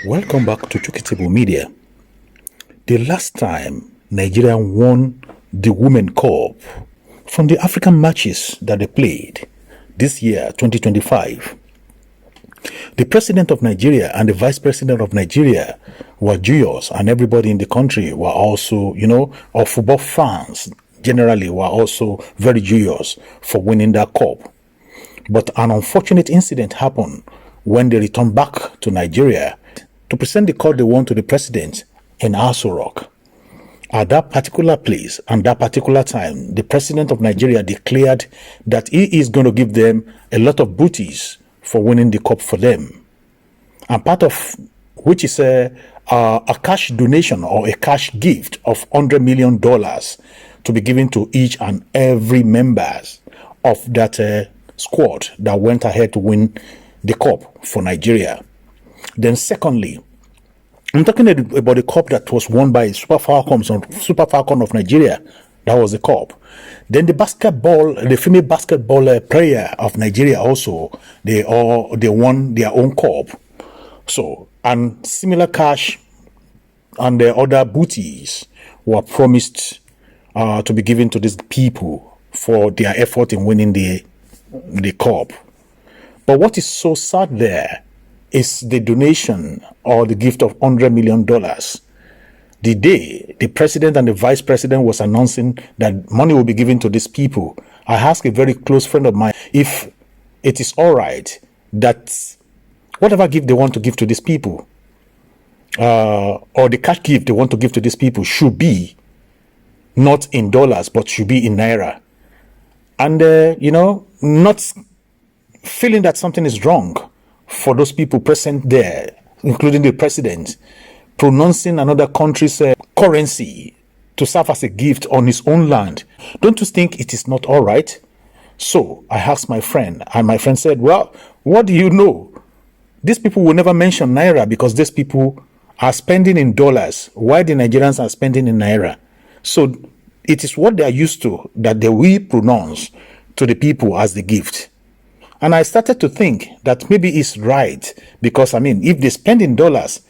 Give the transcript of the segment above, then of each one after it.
Welcome back to Chukitable Media. The last time Nigeria won the Women Cup from the African matches that they played this year, 2025, the president of Nigeria and the vice president of Nigeria were joyous, and everybody in the country were also, or football fans generally were also very joyous for winning that cup. But an unfortunate incident happened when they returned back to Nigeria to present the cup they won to the president in Aso Rock. At that particular place and that particular time, the president of Nigeria declared that he is going to give them a lot of booties for winning the cup for them. And part of which is a cash donation or a cash gift of $100 million to be given to each and every members of that squad that went ahead to win the cup for Nigeria. Then secondly, I'm talking about the cup that was won by Super Falcons or Super Falcon of Nigeria. That was the cup. Then the female basketball player of Nigeria also, they won their own cup. So, and similar cash and the other booties were promised to be given to these people for their effort in winning the cup. But what is so sad there is the donation or the gift of $100 million. The day the president and the vice president was announcing that money will be given to these people, I asked a very close friend of mine if it is all right that whatever gift they want to give to these people, or the cash gift they want to give to these people, should be not in dollars but should be in Naira. And not feeling that something is wrong for those people present there, including the president, pronouncing another country's currency to serve as a gift on his own land. Don't you think it is not all right? So I asked my friend, and my friend said, well, what do you know? These people will never mention Naira because these people are spending in dollars while the Nigerians are spending in Naira. So it is what they are used to that they will pronounce to the people as the gift. And I started to think that maybe it's right because, if they spend in dollars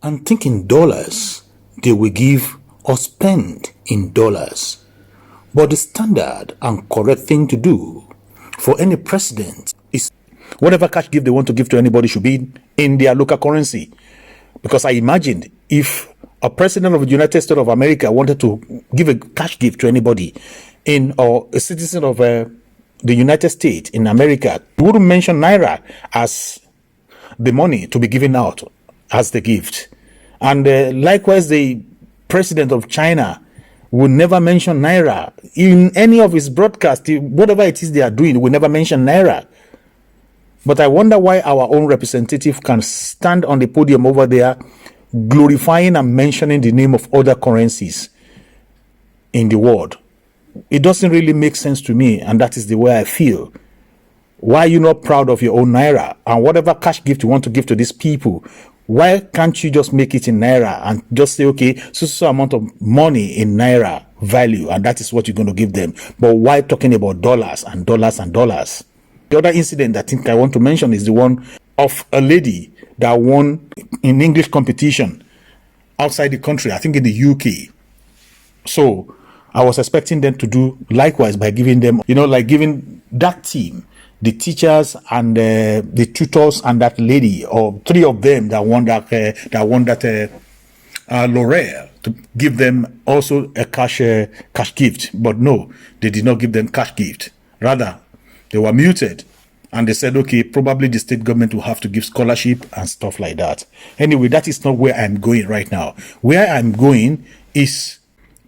and think in dollars, they will give or spend in dollars. But the standard and correct thing to do for any president is whatever cash gift they want to give to anybody should be in their local currency. Because I imagined if a president of the United States of America wanted to give a cash gift to anybody or a citizen of the United States in America, he wouldn't mention Naira as the money to be given out as the gift. And likewise, the president of China would never mention Naira in any of his broadcasts. Whatever it is they are doing, will never mention Naira. But I wonder why our own representative can stand on the podium over there glorifying and mentioning the name of other currencies in the world. It doesn't really make sense to me, and that is the way I feel. Why are you not proud of your own Naira? And whatever cash gift you want to give to these people, why can't you just make it in Naira and just say, okay, so amount of money in Naira value, and that is what you're going to give them? But why talking about dollars and dollars and dollars? The other incident I think I want to mention is the one of a lady that won in English competition outside the country, I think in the UK. So I was expecting them to do likewise by giving them, giving that team, the teachers and the tutors and that lady, or three of them that won that L'Oreal, to give them also a cash gift. But no, they did not give them cash gift. Rather, they were muted. And they said, okay, probably the state government will have to give scholarship and stuff like that. Anyway, that is not where I'm going right now. Where I'm going is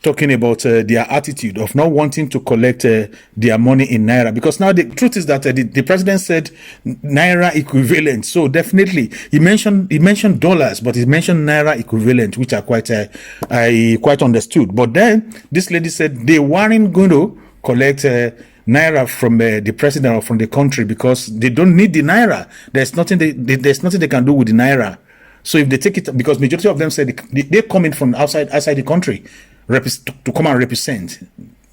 talking about their attitude of not wanting to collect their money in Naira. Because now the truth is that the president said Naira equivalent. So definitely, he mentioned dollars, but he mentioned Naira equivalent, which I quite understood. But then this lady said they weren't going to collect Naira from the president or from the country because they don't need the Naira. There's nothing they can do with the Naira. So if they take it, because majority of them said they come in from outside the country to come and represent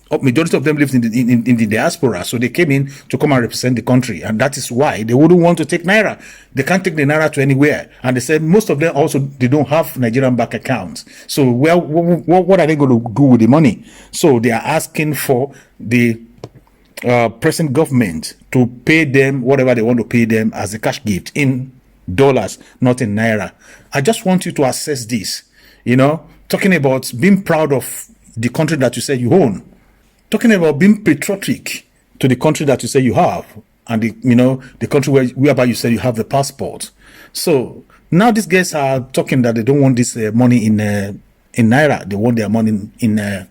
Majority of them lived in the diaspora, so they came in to come and represent the country, and that is why they wouldn't want to take Naira. They can't take the Naira to anywhere, and they said most of them also they don't have Nigerian bank accounts. So what are they going to do with the money? So they are asking for the present government to pay them whatever they want to pay them as a cash gift in dollars, not in Naira. I just want you to assess this. Talking about being proud of the country that you say you own. Talking about being patriotic to the country that you say you have, and the country whereby you say you have the passport. So now these guys are talking that they don't want this money in Naira. They want their money in the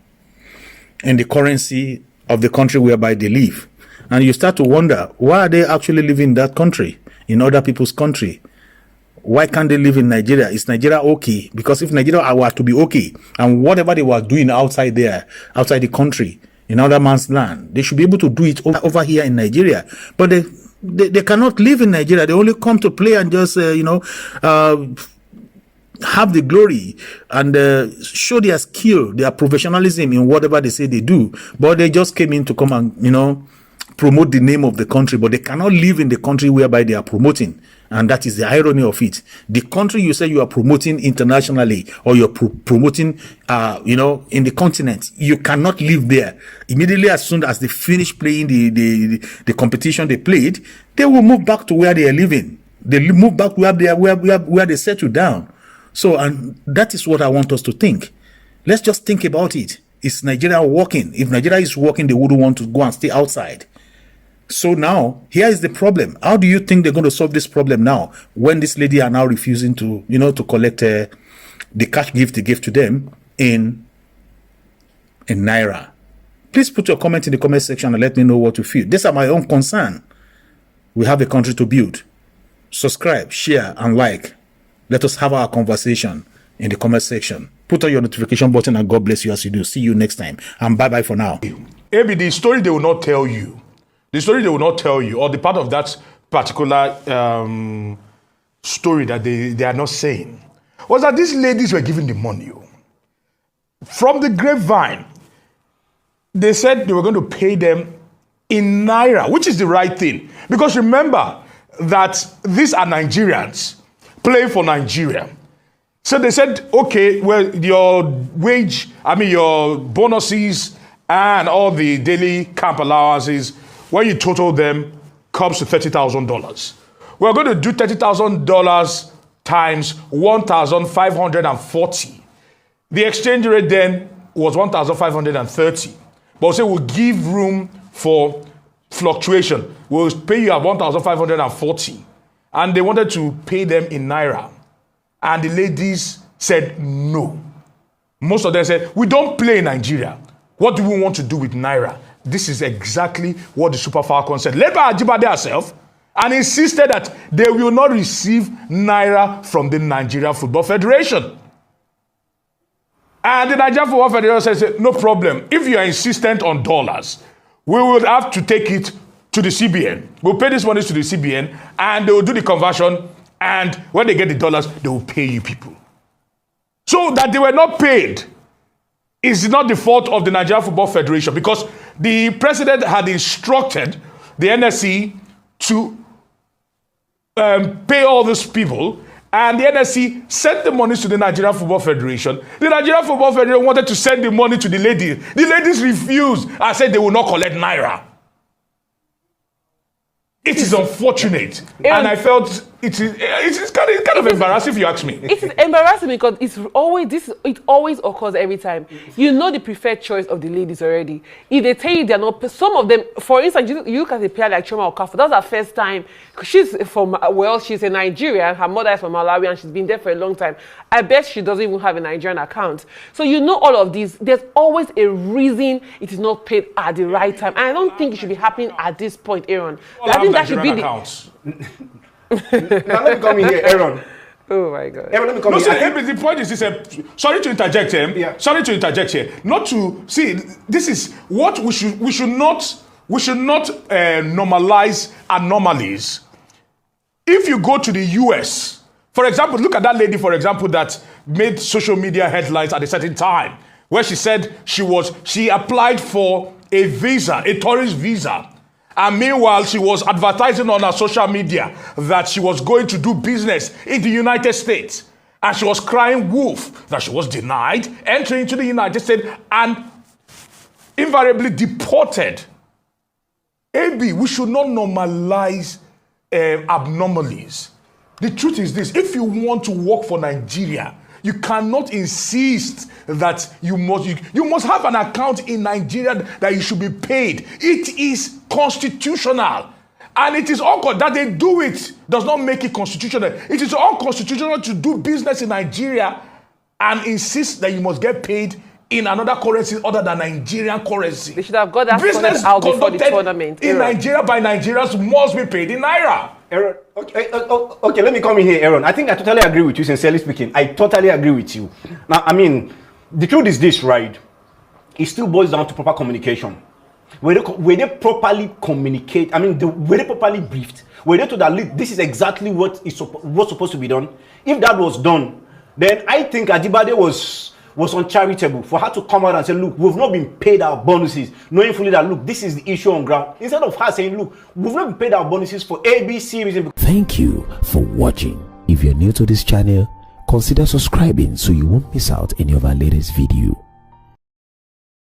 currency of the country whereby they live. And you start to wonder, why are they actually living in that country, in other people's country? Why can't they live in Nigeria? Is Nigeria okay? Because if Nigeria were to be okay, and whatever they were doing outside the country, in other man's land, they should be able to do it over here in Nigeria. But they cannot live in Nigeria. They only come to play and just have the glory and show their skill, their professionalism in whatever they say they do. But they just came in to come and promote the name of the country, but they cannot live in the country whereby they are promoting. And that is the irony of it. The country you say you are promoting internationally, or you're promoting, in the continent, you cannot live there. Immediately as soon as they finish playing the competition they played, they will move back to where they are living. They move back where they settle down. So, and that is what I want us to think. Let's just think about it. Is Nigeria working? If Nigeria is working, they wouldn't want to go and stay outside. So now, here is the problem. How do you think they're going to solve this problem now, when this lady are now refusing to, to collect the cash gift they gave to them in Naira? Please put your comment in the comment section and let me know what you feel. These are my own concern. We have a country to build. Subscribe, share, and like. Let us have our conversation in the comment section. Put on your notification button, and God bless you as you do. See you next time, and bye-bye for now. Maybe the story they will not tell you. The story they will not tell you, or the part of that particular story that they are not saying, was that these ladies were giving the money. From the grapevine, they said they were going to pay them in Naira, which is the right thing. Because remember that these are Nigerians playing for Nigeria. So they said, okay, well, your bonuses and all the daily camp allowances, when you total them, comes to $30,000. We're going to do $30,000 times 1,540. The exchange rate then was 1,530. But we'll say we'll give room for fluctuation. We'll pay you at 1,540. And they wanted to pay them in Naira. And the ladies said no. Most of them said, we don't play in Nigeria. What do we want to do with Naira? This is exactly what the Super Falcons said, led by Ajibade herself, and insisted that they will not receive Naira from the Nigeria Football Federation. And the Nigeria Football Federation said, no problem. If you are insistent on dollars, we will have to take it to the CBN. We'll pay this money to the CBN, and they will do the conversion, and when they get the dollars, they will pay you people. So that they were not paid is not the fault of the Nigeria Football Federation, because the president had instructed the NSC to pay all these people, and the NSC sent the money to the Nigeria Football Federation. The Nigeria Football Federation wanted to send the money to the ladies. The ladies refused and said they will not collect Naira. It is unfortunate, and I felt it's kind of embarrassing if you ask me. It's embarrassing because it always occurs every time. You know the preferred choice of the ladies already. If they tell you they're not, some of them, for instance, you look at a player like Choma Okafor. That's her first time. She's a Nigerian. Her mother is from Malawi, and she's been there for a long time. I bet she doesn't even have a Nigerian account. So you know all of these. There's always a reason it is not paid at the right time. And I don't think it should be happening at this point, Aaron. I think that should be accounts. Now let me come in here, Aaron. Oh my God. Aaron, let me come No, in so the point is, sorry to interject here. Yeah. Sorry to interject here. Not to see. This is what we should not normalize anomalies. If you go to the US, for example, look at that lady, for example, that made social media headlines at a certain time where she said she applied for a visa, a tourist visa. And meanwhile, she was advertising on her social media that she was going to do business in the United States. And she was crying wolf that she was denied entry into the United States and invariably deported. AB, we should not normalize abnormalities. The truth is this: if you want to work for Nigeria, you cannot insist that you must have an account in Nigeria that you should be paid. It is constitutional. And it is that they do it does not make it constitutional. It is unconstitutional to do business in Nigeria and insist that you must get paid in another currency other than Nigerian currency. They should have got that business out before the tournament. In Nigeria by Nigerians must be paid in Naira. Aaron, okay, let me come in here, Aaron. I think I totally agree with you, sincerely speaking. I totally agree with you. Now, I mean, the truth is this, right? It still boils down to proper communication. Were they properly communicate? I mean, were they properly briefed? Were they told that this is exactly what's supposed to be done? If that was done, then I think Ajibade was uncharitable for her to come out and say, look, we've not been paid our bonuses, knowing fully that, look, this is the issue on ground. Instead of her saying, look, we've not been paid our bonuses for ABC reason. Thank you for watching. If you're new to this channel, consider subscribing so you won't miss out any of our latest video.